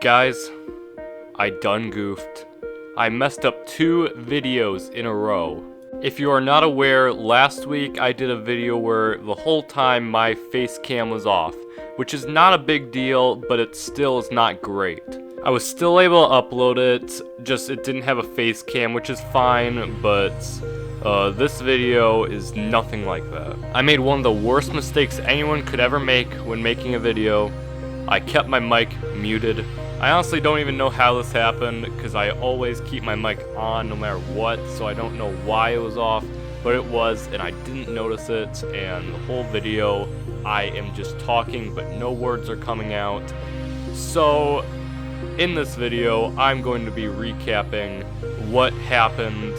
Guys, I done goofed. I messed up 2 videos in a row. If you are not aware, last week I did a video where the whole time my face cam was off, which is not a big deal, but it still is not great. I was still able to upload it, just it didn't have a face cam, which is fine, but this video is nothing like that. I made one of the worst mistakes anyone could ever make when making a video. I kept my mic muted. I honestly don't even know how this happened, because I always keep my mic on no matter what, so I don't know why it was off, but it was, and I didn't notice it, and the whole video, I am just talking, but no words are coming out. So, in this video, I'm going to be recapping what happened,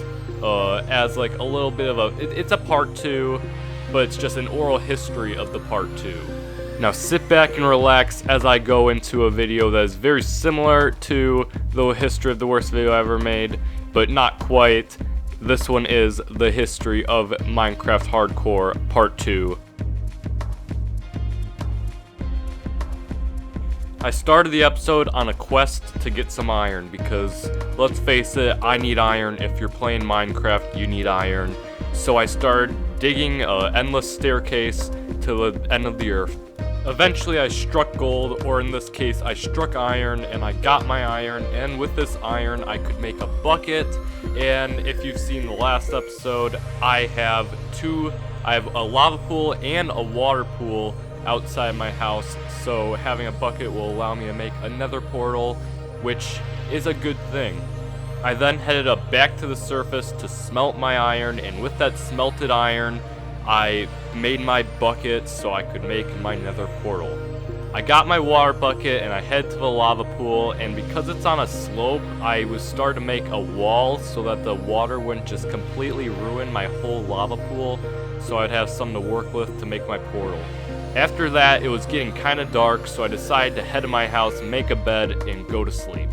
as like a little bit of it's a part 2, but it's just an oral history of the part 2. Now sit back and relax as I go into a video that is very similar to the history of the worst video I ever made, but not quite. This one is the history of Minecraft Hardcore Part 2. I started the episode on a quest to get some iron because, let's face it, I need iron. If you're playing Minecraft, you need iron. So I started digging an endless staircase to the end of the earth. Eventually I struck gold, or in this case I struck iron, and I got my iron, and with this iron I could make a bucket. And if you've seen the last episode, I have a lava pool and a water pool outside my house, so having a bucket will allow me to make another portal, which is a good thing. I then headed up back to the surface to smelt my iron, and with that smelted iron I made my bucket so I could make my nether portal. I got my water bucket and I head to the lava pool, and because it's on a slope, I was starting to make a wall so that the water wouldn't just completely ruin my whole lava pool, so I'd have something to work with to make my portal. After that, it was getting kind of dark, so I decided to head to my house, make a bed, and go to sleep.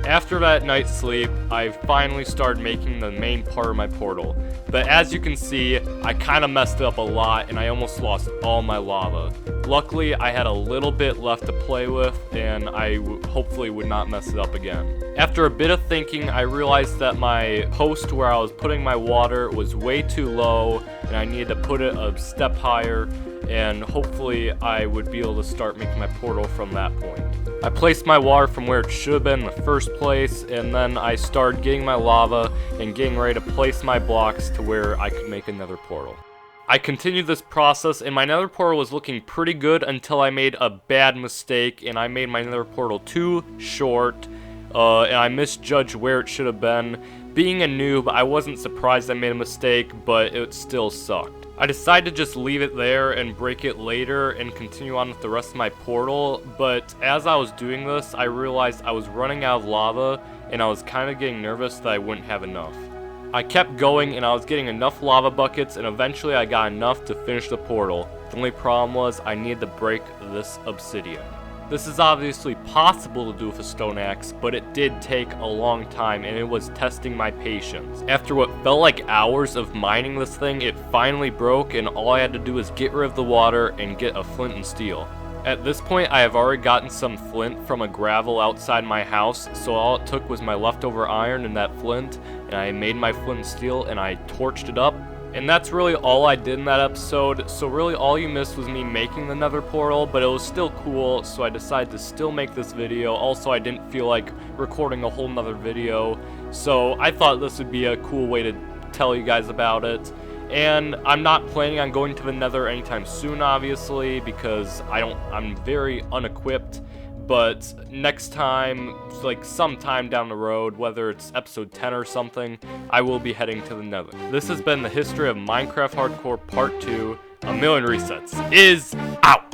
After that night's sleep, I finally started making the main part of my portal. But as you can see, I kind of messed it up a lot and I almost lost all my lava. Luckily, I had a little bit left to play with, and I hopefully would not mess it up again. After a bit of thinking, I realized that my post where I was putting my water was way too low and I needed to put it a step higher, and hopefully I would be able to start making my portal from that point. I placed my water from where it should have been in the first place, and then I started getting my lava and getting ready to place my blocks to where I could make another portal. I continued this process, and my nether portal was looking pretty good until I made a bad mistake, and I made my nether portal too short, and I misjudged where it should have been. Being a noob, I wasn't surprised I made a mistake, but it still sucked. I decided to just leave it there and break it later and continue on with the rest of my portal, but as I was doing this, I realized I was running out of lava, and I was kind of getting nervous that I wouldn't have enough. I kept going, and I was getting enough lava buckets, and eventually I got enough to finish the portal. The only problem was I needed to break this obsidian. This is obviously possible to do with a stone axe, but it did take a long time, and it was testing my patience. After what felt like hours of mining this thing, it finally broke, and all I had to do was get rid of the water and get a flint and steel. At this point, I have already gotten some flint from a gravel outside my house, so all it took was my leftover iron and that flint, and I made my flint and steel, and I torched it up. And that's really all I did in that episode, so really all you missed was me making the nether portal, but it was still cool, so I decided to still make this video. Also, I didn't feel like recording a whole nother video, so I thought this would be a cool way to tell you guys about it. And I'm not planning on going to the nether anytime soon, obviously, because I'm very unequipped. But next time, like sometime down the road, whether it's episode 10 or something, I will be heading to the nether. This has been the history of Minecraft Hardcore Part 2. A million resets is out!